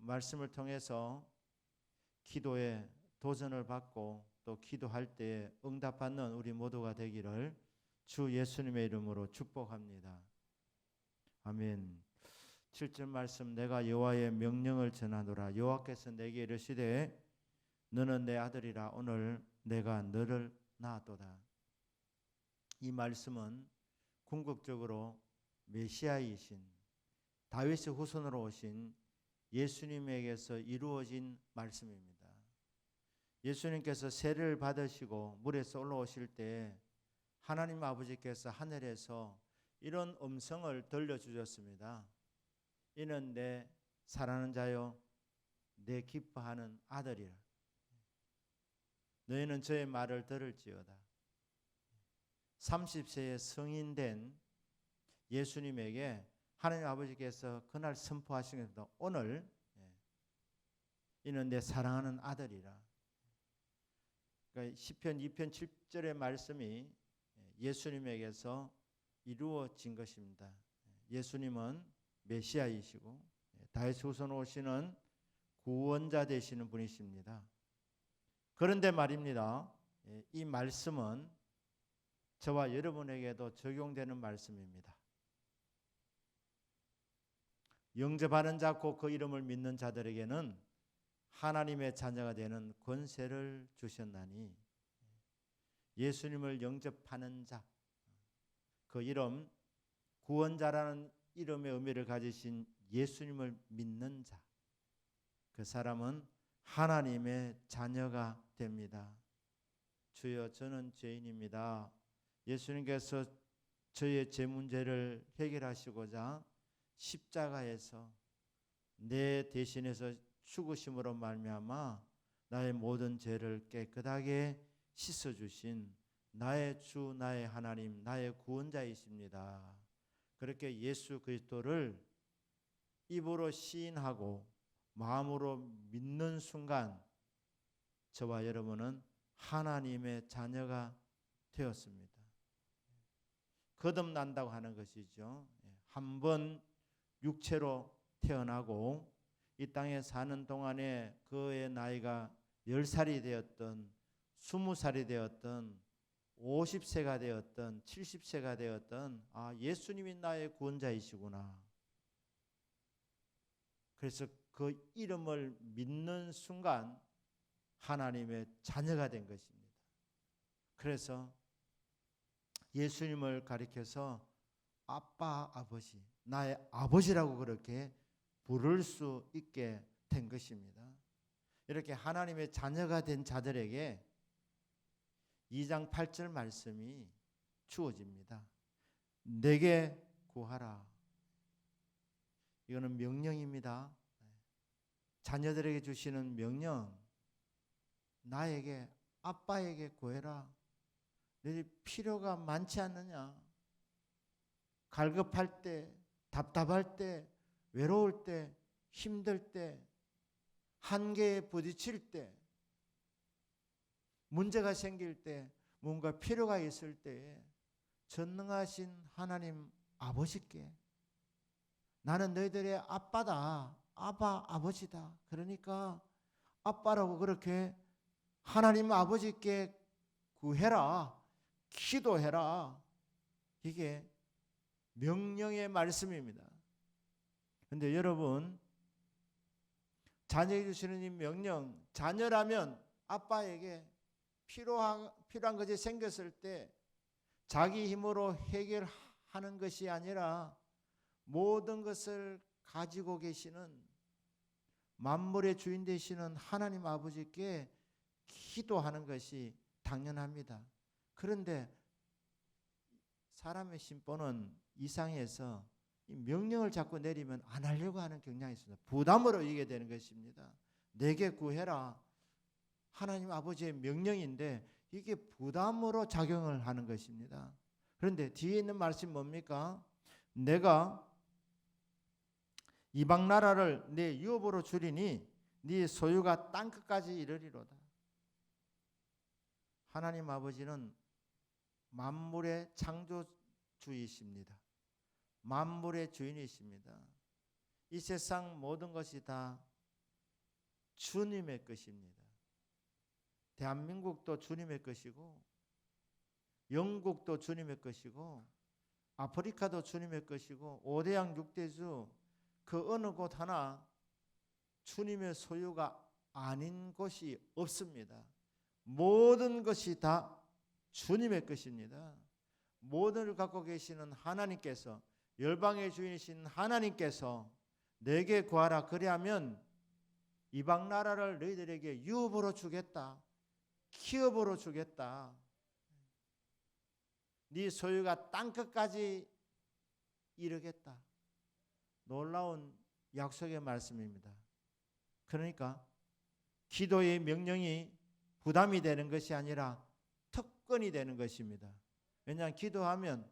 말씀을 통해서 기도에 도전을 받고 또 기도할 때에 응답받는 우리 모두가 되기를 주 예수님의 이름으로 축복합니다. 아멘. 7절 말씀, 내가 여호와의 명령을 전하노라. 여호와께서 내게 이르시되 너는 내 아들이라. 오늘 내가 너를 낳았도다. 이 말씀은 궁극적으로 메시아이신 다윗의 후손으로 오신 예수님에게서 이루어진 말씀입니다. 예수님께서 세례를 받으시고 물에서 올라오실 때 하나님 아버지께서 하늘에서 이런 음성을 들려주셨습니다. 이는 내 사랑하는 자요 내 기뻐하는 아들이라. 너희는 저의 말을 들을지어다. 30세에 성인된 예수님에게 하나님 아버지께서 그날 선포하신 것입니다. 오늘 이는 내 사랑하는 아들이라. 그러니까 시편 2편 7절의 말씀이 예수님에게서 이루어진 것입니다. 예수님은 메시아이시고 다윗의 후손 오시는 구원자 되시는 분이십니다. 그런데 말입니다. 이 말씀은 저와 여러분에게도 적용되는 말씀입니다. 영접하는 자 곧 그 이름을 믿는 자들에게는 하나님의 자녀가 되는 권세를 주셨나니 예수님을 영접하는 자, 그 이름 구원자라는 이름의 의미를 가지신 예수님을 믿는 자, 그 사람은 하나님의 자녀가 됩니다. 주여 저는 죄인입니다. 예수님께서 저의 죄 문제를 해결하시고자 십자가에서 내 대신해서 죽으심으로 말미암아 나의 모든 죄를 깨끗하게 씻어주신 나의 주 나의 하나님 나의 구원자이십니다. 그렇게 예수 그리스도를 입으로 시인하고 마음으로 믿는 순간 저와 여러분은 하나님의 자녀가 되었습니다. 거듭난다고 하는 것이죠. 한번 육체로 태어나고 이 땅에 사는 동안에 그의 나이가 10살이 되었던 20살이 되었던 50세가 되었던 70세가 되었던 예수님이 나의 구원자이시구나. 그래서 그 이름을 믿는 순간 하나님의 자녀가 된 것입니다. 그래서 예수님을 가리켜서 아빠, 아버지, 나의 아버지라고 그렇게 부를 수 있게 된 것입니다. 이렇게 하나님의 자녀가 된 자들에게 2장 8절 말씀이 주어집니다. 내게 구하라. 이거는 명령입니다. 자녀들에게 주시는 명령. 나에게, 아빠에게 구해라. 너희 필요가 많지 않느냐? 갈급할 때, 답답할 때, 외로울 때, 힘들 때, 한계에 부딪힐 때, 문제가 생길 때, 뭔가 필요가 있을 때에 전능하신 하나님 아버지께 나는 너희들의 아빠다. 아바, 아버지다. 그러니까 아빠라고 그렇게 하나님 아버지께 구해라. 기도해라. 이게 명령의 말씀입니다. 그런데 여러분, 자녀에게 주시는 이 명령, 자녀라면 아빠에게 필요한 것이 생겼을 때 자기 힘으로 해결하는 것이 아니라 모든 것을 가지고 계시는 만물의 주인 되시는 하나님 아버지께 기도하는 것이 당연합니다. 그런데 사람의 심보는 이상해서 이 명령을 자꾸 내리면 안 하려고 하는 경향이 있습니다. 부담으로 이게 되는 것입니다. 내게 구해라. 하나님 아버지의 명령인데 이게 부담으로 작용을 하는 것입니다. 그런데 뒤에 있는 말씀이 뭡니까? 내가 이방 나라를 내 유업으로 주리니 네 소유가 땅끝까지 이르리로다. 하나님 아버지는 만물의 창조주이십니다. 만물의 주인이십니다. 이 세상 모든 것이 다 주님의 것입니다. 대한민국도 주님의 것이고 영국도 주님의 것이고 아프리카도 주님의 것이고 5대양 6대주 그 어느 곳 하나 주님의 소유가 아닌 곳이 없습니다. 모든 것이 다 주님의 것입니다. 모든 걸 갖고 계시는 하나님께서, 열방의 주인이신 하나님께서 내게 구하라, 그리하면 이방 나라를 너희들에게 유업으로 주겠다, 기업으로 주겠다, 네 소유가 땅끝까지 이르겠다. 놀라운 약속의 말씀입니다. 그러니까 기도의 명령이 부담이 되는 것이 아니라 특권이 되는 것입니다. 왜냐하면 기도하면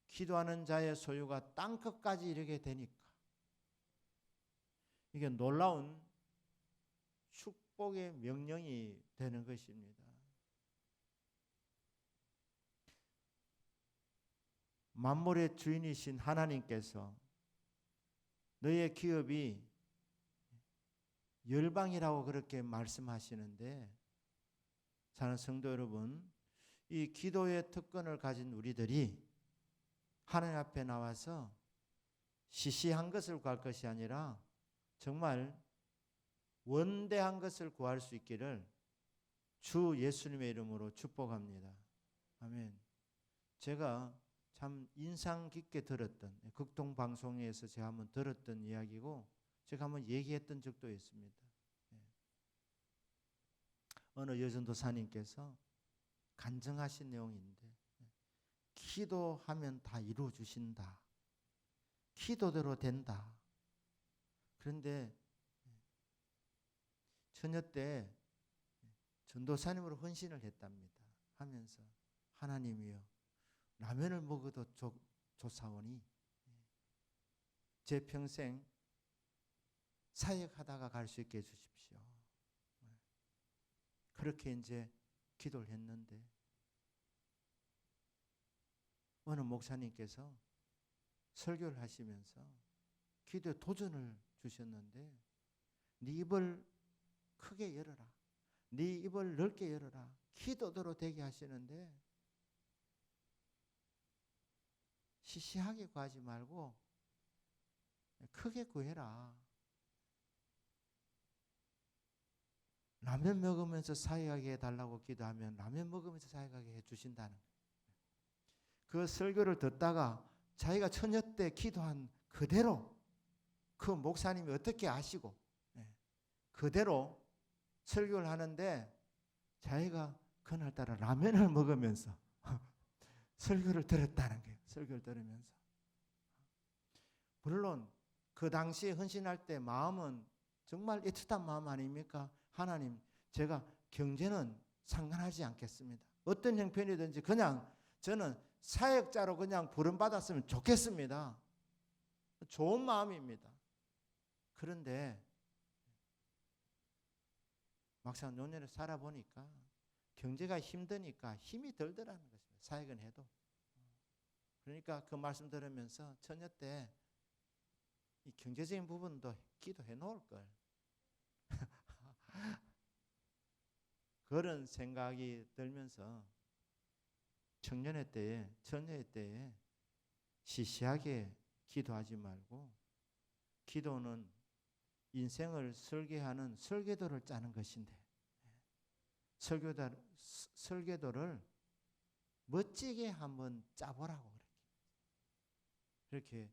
기도하는 자의 소유가 땅끝까지 이르게 되니까. 이게 놀라운 축복의 명령이 되는 것입니다. 만물의 주인이신 하나님께서 너의 기업이 열방이라고 그렇게 말씀하시는데, 사랑하는 성도 여러분, 이 기도의 특권을 가진 우리들이 하나님 앞에 나와서 시시한 것을 구할 것이 아니라 정말 원대한 것을 구할 수 있기를 주 예수님의 이름으로 축복합니다. 아멘. 제가 참 인상 깊게 들었던, 극동방송에서 제가 한번 들었던 이야기고 제가 한번 얘기했던 적도 있습니다. 어느 여전도사님께서 간증하신 내용인데, 기도하면 다 이루어주신다, 기도대로 된다. 그런데 처녀 때 전도사님으로 헌신을 했답니다. 하면서 하나님이여, 라면을 먹어도 좋사오니 제 평생 사역하다가 갈 수 있게 해주십시오. 그렇게 이제 기도를 했는데 어느 목사님께서 설교를 하시면서 기도에 도전을 주셨는데, 네 입을 크게 열어라, 네 입을 넓게 열어라, 기도대로 되게 하시는데 시시하게 구하지 말고 크게 구해라. 라면 먹으면서 사역하게 해달라고 기도하면 라면 먹으면서 사역하게 해주신다는 거예요. 그 설교를 듣다가 자기가 처녀 때 기도한 그대로 그 목사님이 어떻게 아시고 그대로 설교를 하는데 자기가 그날따라 라면을 먹으면서 설교를 들었다는 거예요. 설교를 들으면서. 물론 그 당시에 헌신할 때 마음은 정말 애틋한 마음 아닙니까? 하나님, 제가 경제는 상관하지 않겠습니다. 어떤 형편이든지 그냥 저는 사역자로 그냥 부름받았으면 좋겠습니다. 좋은 마음입니다. 그런데 막상 노년에 살아보니까 경제가 힘드니까 힘이 덜더라는 것입니다. 사역은 해도. 그러니까 그 말씀 들으면서 처녀 때 이 경제적인 부분도 기도해 놓을 걸. 그런 생각이 들면서 청년의 때에, 처녀의 때에 시시하게 기도하지 말고, 기도는 인생을 설계하는 설계도를 짜는 것인데 설계도를 멋지게 한번 짜보라고 그렇게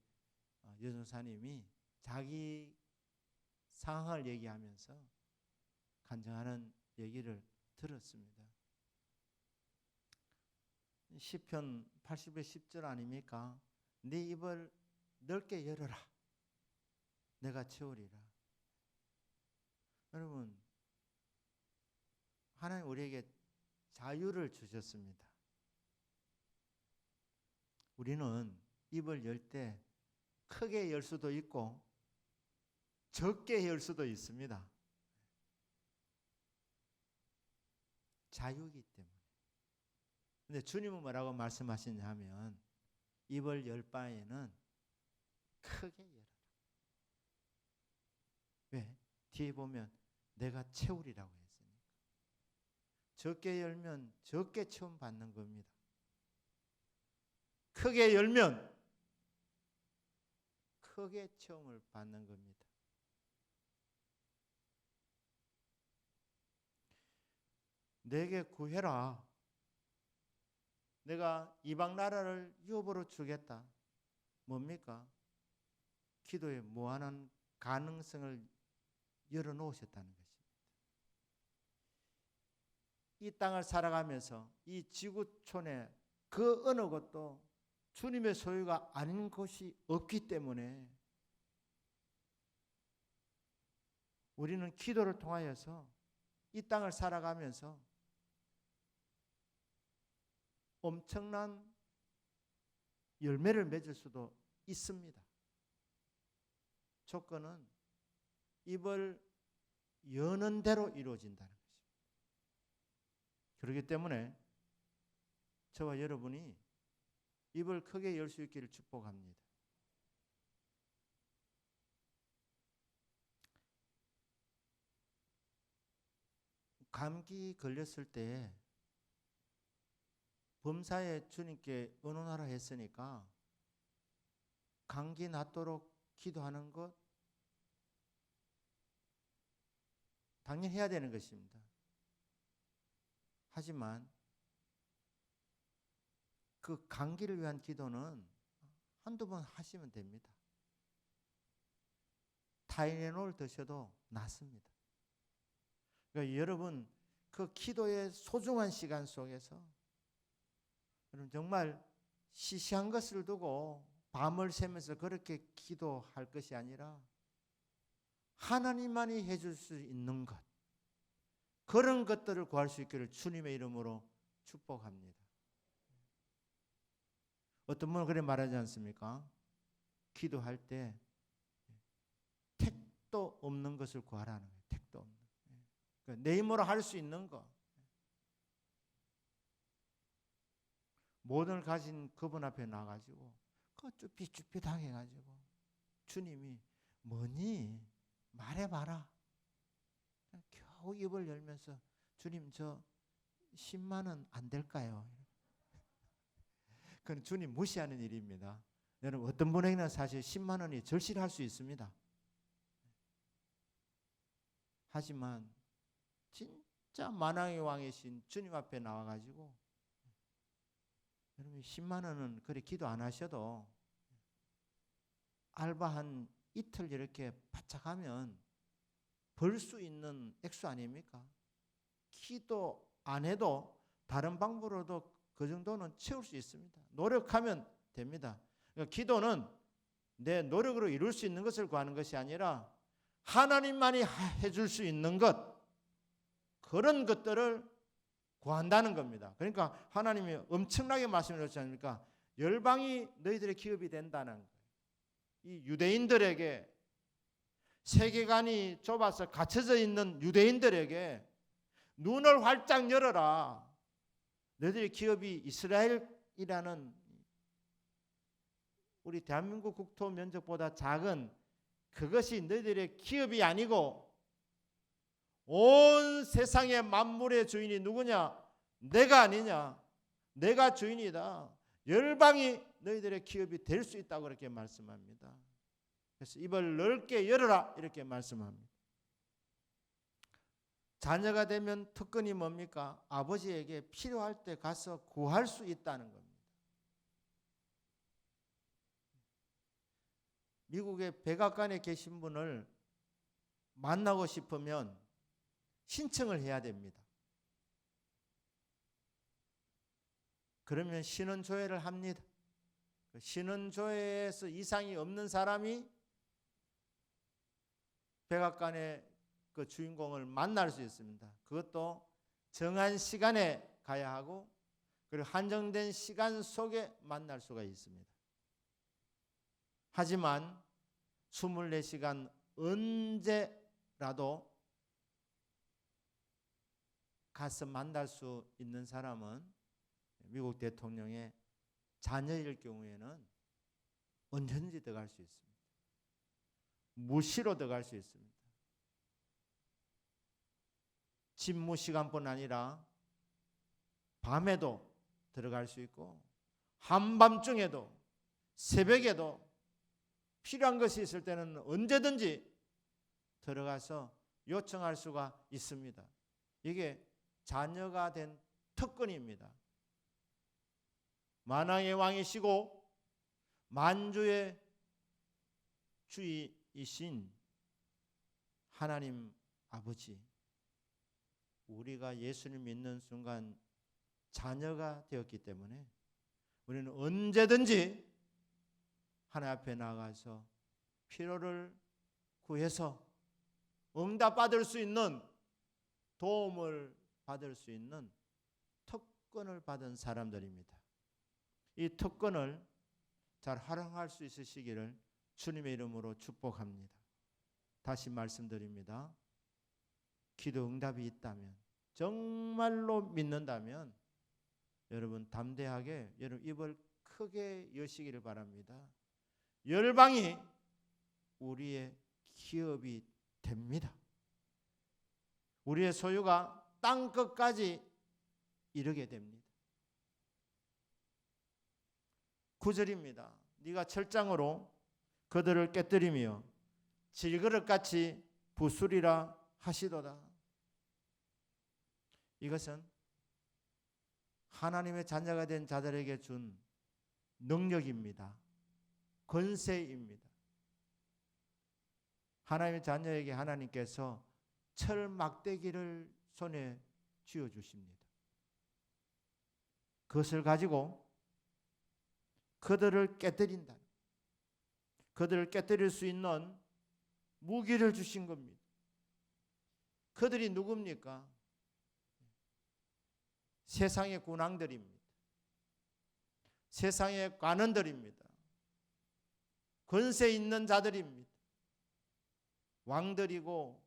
여전사님이 자기 상황을 얘기하면서 간증하는 얘기를 들었습니다. 시편 80의 10절 아닙니까? 네 입을 넓게 열어라, 내가 채우리라. 여러분, 하나님 우리에게 자유를 주셨습니다. 우리는 입을 열 때 크게 열 수도 있고 적게 열 수도 있습니다. 자유이기 때문에. 근데 주님은 뭐라고 말씀하시냐 하면 입을 열 바에는 크게 열어라. 왜? 뒤에 보면 내가 채우리라고 했으니까. 적게 열면 적게 채움 받는 겁니다. 크게 열면 크게 채움을 받는 겁니다. 내게 구해라. 내가 이방 나라를 유업으로 주겠다. 뭡니까? 기도에 무한한 가능성을 열어놓으셨다는 것입니다. 이 땅을 살아가면서 이 지구촌에 그 어느 것도 주님의 소유가 아닌 곳이 없기 때문에 우리는 기도를 통하여서 이 땅을 살아가면서 엄청난 열매를 맺을 수도 있습니다. 조건은 입을 여는 대로 이루어진다는 것입니다. 그렇기 때문에 저와 여러분이 입을 크게 열 수 있기를 축복합니다. 감기 걸렸을 때 범사에 주님께 의논하라 했으니까 감기 낫도록 기도하는 것 당연히 해야 되는 것입니다. 하지만 그 감기를 위한 기도는 한두 번 하시면 됩니다. 타이레놀 드셔도 낫습니다. 그러니까 여러분 그 기도의 소중한 시간 속에서 여러분 정말 시시한 것을 두고 밤을 새면서 그렇게 기도할 것이 아니라 하나님만이 해줄 수 있는 것, 그런 것들을 구할 수 있기를 주님의 이름으로 축복합니다. 어떤 분은 그래 말하지 않습니까? 기도할 때 택도 없는 것을 구하라는 거예요. 택도 없는. 그러니까 내 힘으로 할 수 있는 것. 모든 걸 가진 그분 앞에 나가지고 그 쭈삣쭈삣하게 해가지고 주님이 뭐니? 말해봐라. 겨우 입을 열면서 주님 저 10만 원 안 될까요? 그건 주님 무시하는 일입니다. 여러분 어떤 분에게는 사실 10만 원이 절실할 수 있습니다. 하지만 진짜 만왕의 왕이신 주님 앞에 나와가지고 여러분 10만 원은 그래 기도 안 하셔도 알바 한 이틀 이렇게 바짝 하면 벌 수 있는 액수 아닙니까? 기도 안 해도 다른 방법으로도 그 정도는 채울 수 있습니다. 노력하면 됩니다. 그러니까 기도는 내 노력으로 이룰 수 있는 것을 구하는 것이 아니라 하나님만이 해줄 수 있는 것, 그런 것들을 구한다는 겁니다. 그러니까 하나님이 엄청나게 말씀하셨지 않습니까? 열방이 너희들의 기업이 된다는 거예요. 이 유대인들에게, 세계관이 좁아서 갇혀져 있는 유대인들에게 눈을 활짝 열어라. 너희들의 기업이 이스라엘이라는 우리 대한민국 국토 면적보다 작은 그것이 너희들의 기업이 아니고 온 세상의 만물의 주인이 누구냐? 내가 아니냐? 내가 주인이다. 열방이 너희들의 기업이 될 수 있다고 그렇게 말씀합니다. 그래서 입을 넓게 열어라 이렇게 말씀합니다. 자녀가 되면 특권이 뭡니까? 아버지에게 필요할 때 가서 구할 수 있다는 겁니다. 미국의 백악관에 계신 분을 만나고 싶으면 신청을 해야 됩니다. 그러면 신원조회를 합니다. 신원조회에서 이상이 없는 사람이 백악관의 그 주인공을 만날 수 있습니다. 그것도 정한 시간에 가야 하고 그리고 한정된 시간 속에 만날 수가 있습니다. 하지만 24시간 언제라도 가서 만날 수 있는 사람은 미국 대통령의 자녀일 경우에는 언제든지 들어갈 수 있습니다. 무시로 들어갈 수 있습니다. 집무 시간뿐 아니라 밤에도 들어갈 수 있고 한밤중에도 새벽에도 필요한 것이 있을 때는 언제든지 들어가서 요청할 수가 있습니다. 이게 자녀가 된 특권입니다. 만왕의 왕이시고 만주의 주이신 하나님 아버지, 우리가 예수를 믿는 순간 자녀가 되었기 때문에 우리는 언제든지 하나님 앞에 나가서 필요를 구해서 응답받을 수 있는, 도움을 받을 수 있는 특권을 받은 사람들입니다. 이 특권을 잘 활용할 수 있으시기를 주님의 이름으로 축복합니다. 다시 말씀드립니다. 기도 응답이 있다면, 정말로 믿는다면 여러분 담대하게 여러분 입을 크게 여시기를 바랍니다. 열방이 우리의 기업이 됩니다. 우리의 소유가 땅 끝까지 이르게 됩니다. 9절입니다. 네가 철장으로 그들을 깨뜨리며 질그릇같이 부수리라 하시도다. 이것은 하나님의 자녀가 된 자들에게 준 능력입니다. 권세입니다. 하나님의 자녀에게 하나님께서 철 막대기를 손에 쥐어주십니다. 그것을 가지고 그들을 깨뜨린다. 그들을 깨뜨릴 수 있는 무기를 주신 겁니다. 그들이 누굽니까? 세상의 군왕들입니다. 세상의 관원들입니다. 권세 있는 자들입니다. 왕들이고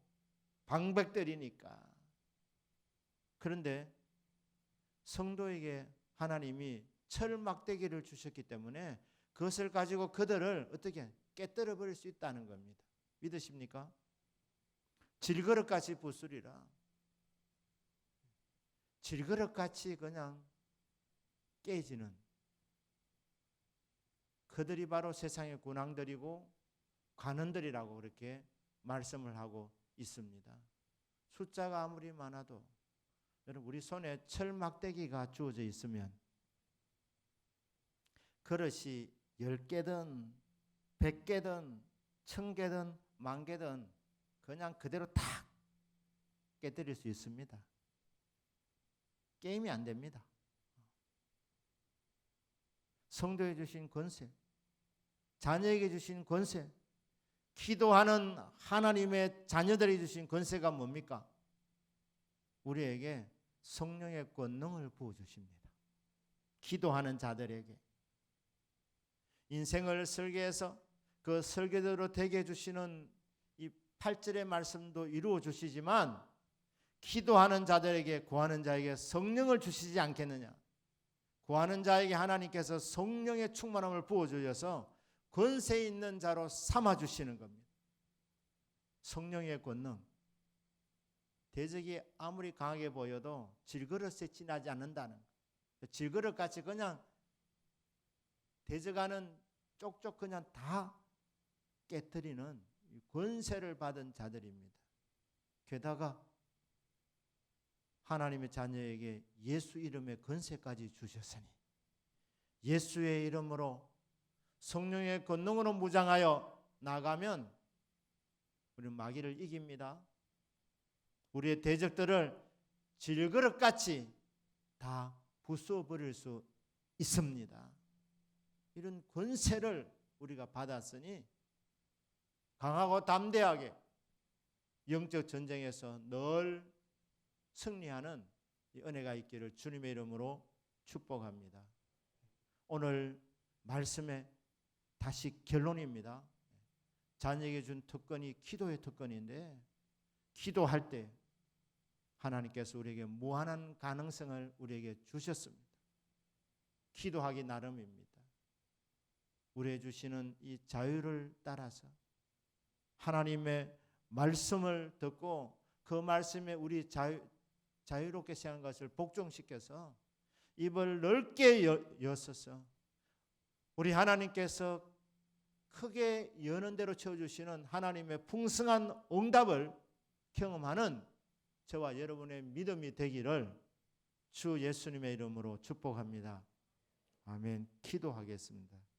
방백들이니까. 그런데 성도에게 하나님이 철막대기를 주셨기 때문에 그것을 가지고 그들을 어떻게 깨뜨려 버릴 수 있다는 겁니다. 믿으십니까? 질그릇같이 부수리라. 질그릇같이 그냥 깨지는, 그들이 바로 세상의 군왕들이고 관원들이라고 그렇게 말씀을 하고 있습니다. 숫자가 아무리 많아도 여러분 우리 손에 철막대기가 주어져 있으면 그릇이 10개든 100개든 1000개든 10,000개든 그냥 그대로 탁 깨뜨릴 수 있습니다. 게임이 안 됩니다. 성도에 주신 권세, 자녀에게 주신 권세, 기도하는 하나님의 자녀들이 주신 권세가 뭡니까? 우리에게 성령의 권능을 부어주십니다. 기도하는 자들에게 인생을 설계해서 그 설계대로 되게 해주시는 이 8절의 말씀도 이루어 주시지만 기도하는 자들에게, 구하는 자에게 성령을 주시지 않겠느냐. 구하는 자에게 하나님께서 성령의 충만함을 부어주셔서 권세 있는 자로 삼아주시는 겁니다. 성령의 권능. 대적이 아무리 강하게 보여도 질그릇에 지나지 않는다는 거. 질그릇같이 그냥 대적하는 쪽쪽 그냥 다 깨뜨리는 권세를 받은 자들입니다. 게다가 하나님의 자녀에게 예수 이름의 권세까지 주셨으니 예수의 이름으로 성령의 권능으로 무장하여 나가면 우리는 마귀를 이깁니다. 우리의 대적들을 질그릇같이 다 부숴버릴 수 있습니다. 이런 권세를 우리가 받았으니 강하고 담대하게 영적 전쟁에서 늘 승리하는 이 은혜가 있기를 주님의 이름으로 축복합니다. 오늘 말씀의 다시 결론입니다. 자녀에게 준 특권이 기도의 특권인데 기도할 때 하나님께서 우리에게 무한한 가능성을 우리에게 주셨습니다. 기도하기 나름입니다. 우리에게 주시는 이 자유를 따라서 하나님의 말씀을 듣고 그 말씀에 우리 자유롭게 생각한 것을 복종시켜서 입을 넓게 여서서 우리 하나님께서 크게 여는 대로 채워주시는 하나님의 풍성한 응답을 경험하는 저와 여러분의 믿음이 되기를 주 예수님의 이름으로 축복합니다. 아멘. 기도하겠습니다.